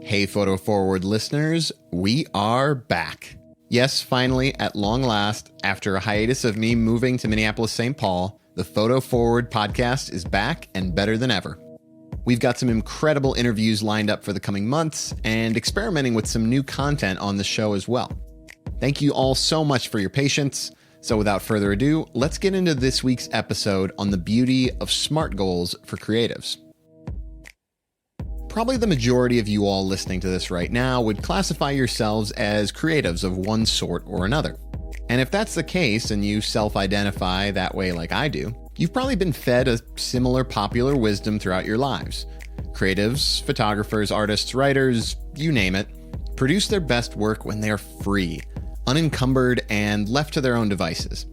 Hey Photo Forward listeners, we are back. Yes, finally, at long last, after a hiatus of me moving to Minneapolis-St. Paul, the Photo Forward podcast is back and better than ever. We've got some incredible interviews lined up for the coming months and experimenting with some new content on the show as well. Thank you all so much for your patience. So without further ado, let's get into this week's episode on the beauty of SMART goals for creatives. Probably the majority of you all listening to this right now would classify yourselves as creatives of one sort or another. And if that's the case and you self-identify that way like I do, you've probably been fed a similar popular wisdom throughout your lives. Creatives, photographers, artists, writers, you name it, produce their best work when they're free, unencumbered, and left to their own devices,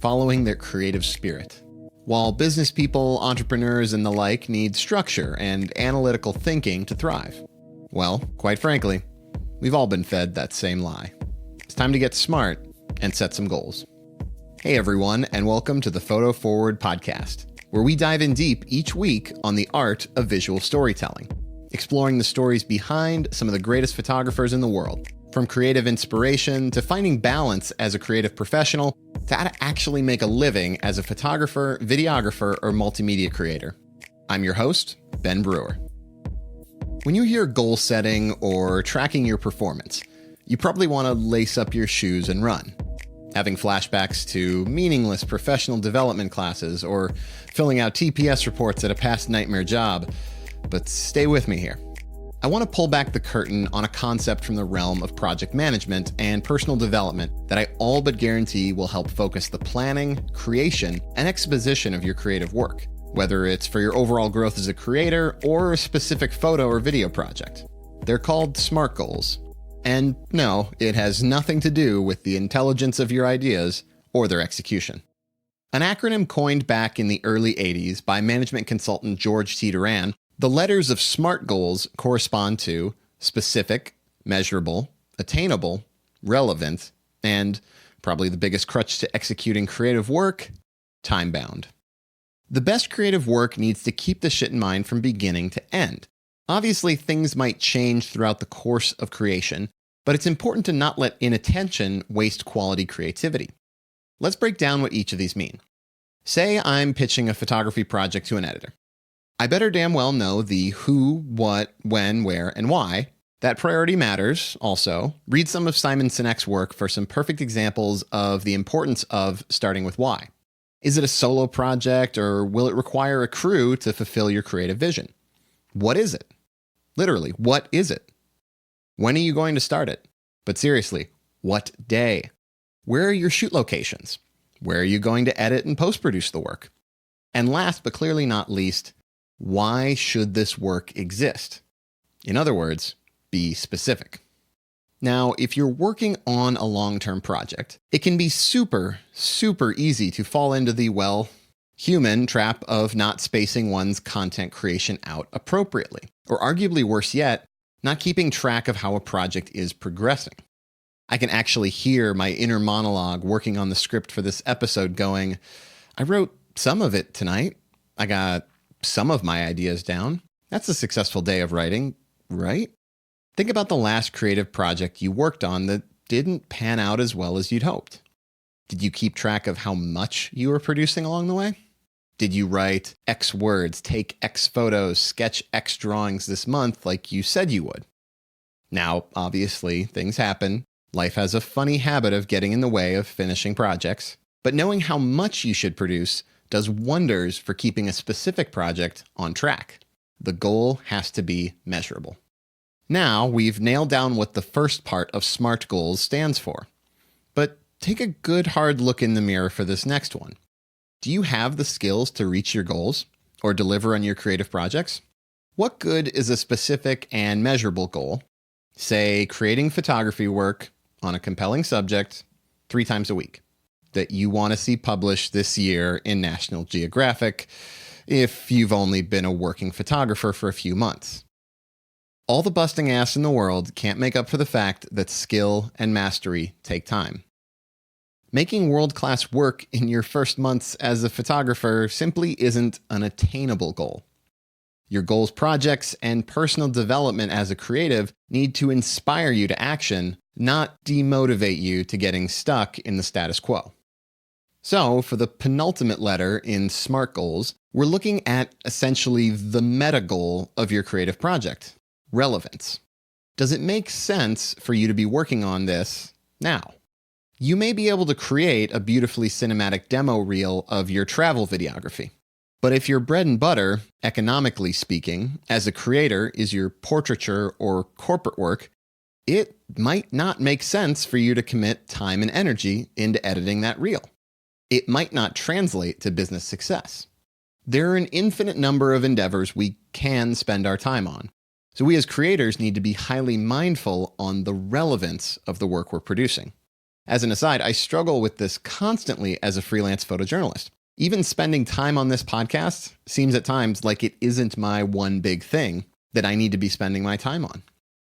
following their creative spirit. While business people, entrepreneurs, and the like need structure and analytical thinking to thrive. Well, quite frankly, we've all been fed that same lie. It's time to get smart and set some goals. Hey everyone, and welcome to the Photo Forward podcast, where we dive in deep each week on the art of visual storytelling, exploring the stories behind some of the greatest photographers in the world, from creative inspiration to finding balance as a creative professional to how to actually make a living as a photographer, videographer, or multimedia creator. I'm your host, Ben Brewer. When you hear goal setting or tracking your performance, you probably want to lace up your shoes and run, having flashbacks to meaningless professional development classes or filling out TPS reports at a past nightmare job. But stay with me here. I want to pull back the curtain on a concept from the realm of project management and personal development that I all but guarantee will help focus the planning, creation, and exposition of your creative work, whether it's for your overall growth as a creator or a specific photo or video project. They're called SMART goals. And no, it has nothing to do with the intelligence of your ideas or their execution. An acronym coined back in the early 80s by management consultant George T. Duran, the letters of SMART goals correspond to specific, measurable, attainable, relevant, and, probably the biggest crutch to executing creative work, time-bound. The best creative work needs to keep this shit in mind from beginning to end. Obviously, things might change throughout the course of creation, but it's important to not let inattention waste quality creativity. Let's break down what each of these mean. Say I'm pitching a photography project to an editor. I better damn well know the who, what, when, where, and why. That priority matters, also. Read some of Simon Sinek's work for some perfect examples of the importance of starting with why. Is it a solo project, or will it require a crew to fulfill your creative vision? What is it? Literally, what is it? When are you going to start it? But seriously, what day? Where are your shoot locations? Where are you going to edit and post-produce the work? And last but clearly not least, why should this work exist? In other words, be specific. Now, if you're working on a long-term project, it can be super easy to fall into the, human trap of not spacing one's content creation out appropriately, or arguably worse yet, not keeping track of how a project is progressing. I can actually hear my inner monologue working on the script for this episode going, I wrote some of it tonight. I got some of my ideas down. That's a successful day of writing, right? Think about the last creative project you worked on that didn't pan out as well as you'd hoped. Did you keep track of how much you were producing along the way? Did you write X words, take X photos, sketch X drawings this month like you said you would? Now, obviously, things happen. Life has a funny habit of getting in the way of finishing projects, but knowing how much you should produce does wonders for keeping a specific project on track. The goal has to be measurable. Now, we've nailed down what the first part of SMART goals stands for. But take a good hard look in the mirror for this next one. Do you have the skills to reach your goals or deliver on your creative projects? What good is a specific and measurable goal, say creating photography work on a compelling subject 3 times a week, that you want to see published this year in National Geographic if you've only been a working photographer for a few months? All the busting ass in the world can't make up for the fact that skill and mastery take time. Making world-class work in your first months as a photographer simply isn't an attainable goal. Your goals, projects, and personal development as a creative need to inspire you to action, not demotivate you to getting stuck in the status quo. So, for the penultimate letter in SMART goals, we're looking at essentially the meta goal of your creative project: relevance. Does it make sense for you to be working on this now? You may be able to create a beautifully cinematic demo reel of your travel videography. But if your bread and butter, economically speaking, as a creator is your portraiture or corporate work, it might not make sense for you to commit time and energy into editing that reel. It might not translate to business success. There are an infinite number of endeavors we can spend our time on. So we as creators need to be highly mindful on the relevance of the work we're producing. As an aside, I struggle with this constantly as a freelance photojournalist. Even spending time on this podcast seems at times like it isn't my one big thing that I need to be spending my time on.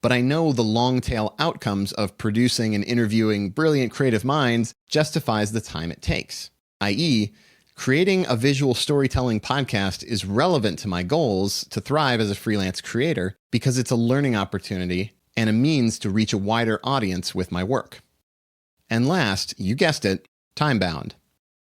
But I know the long tail outcomes of producing and interviewing brilliant creative minds justifies the time it takes, i.e., creating a visual storytelling podcast is relevant to my goals to thrive as a freelance creator because it's a learning opportunity and a means to reach a wider audience with my work. And last, you guessed it, time-bound.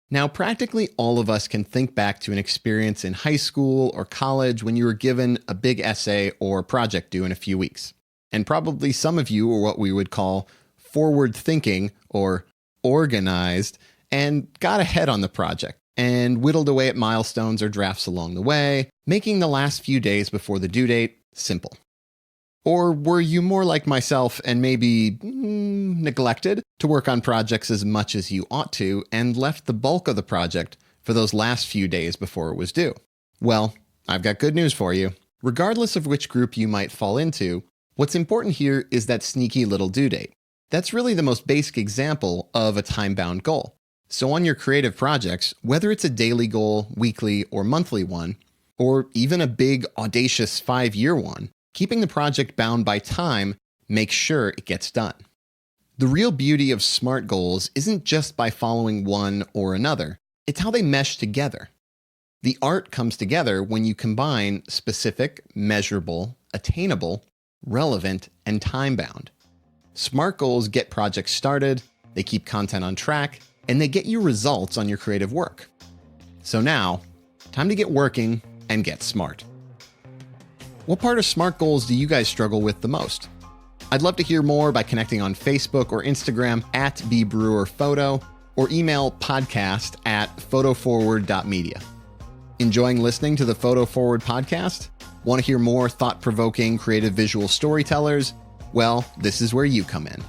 Now, practically all of us can think back to an experience in high school or college when you were given a big essay or project due in a few weeks. And probably some of you were what we would call forward-thinking or organized and got ahead on the project and whittled away at milestones or drafts along the way, making the last few days before the due date simple. Or were you more like myself and maybe neglected to work on projects as much as you ought to and left the bulk of the project for those last few days before it was due? Well, I've got good news for you. Regardless of which group you might fall into, what's important here is that sneaky little due date. That's really the most basic example of a time-bound goal. So on your creative projects, whether it's a daily goal, weekly, or monthly one, or even a big, audacious 5-year one, keeping the project bound by time makes sure it gets done. The real beauty of SMART goals isn't just by following one or another, it's how they mesh together. The art comes together when you combine specific, measurable, attainable, relevant, and time-bound. SMART goals get projects started, they keep content on track, and they get you results on your creative work. So now, time to get working and get smart. What part of SMART goals do you guys struggle with the most? I'd love to hear more by connecting on Facebook or Instagram at @bbrewerphoto or email podcast@photoforward.media. Enjoying listening to the Photo Forward podcast? Want to hear more thought-provoking creative visual storytellers? Well, this is where you come in.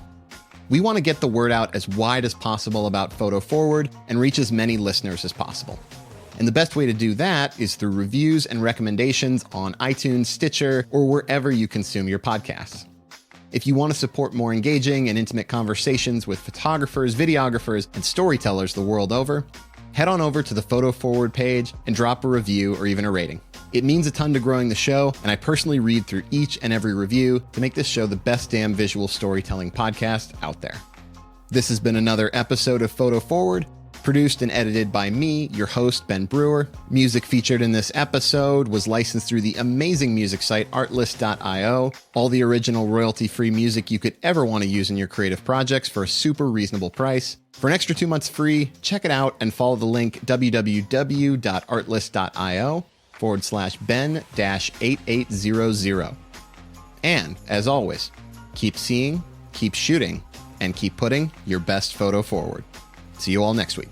We want to get the word out as wide as possible about Photo Forward and reach as many listeners as possible. And the best way to do that is through reviews and recommendations on iTunes, Stitcher, or wherever you consume your podcasts. If you want to support more engaging and intimate conversations with photographers, videographers, and storytellers the world over, head on over to the Photo Forward page and drop a review or even a rating. It means a ton to growing the show, and I personally read through each and every review to make this show the best damn visual storytelling podcast out there. This has been another episode of Photo Forward, produced and edited by me, your host, Ben Brewer. Music featured in this episode was licensed through the amazing music site artlist.io. All the original royalty-free music you could ever want to use in your creative projects for a super reasonable price. For an extra 2 months free, check it out and follow the link www.artlist.io/Ben-8800. And, as always, keep seeing, keep shooting, and keep putting your best photo forward. See you all next week.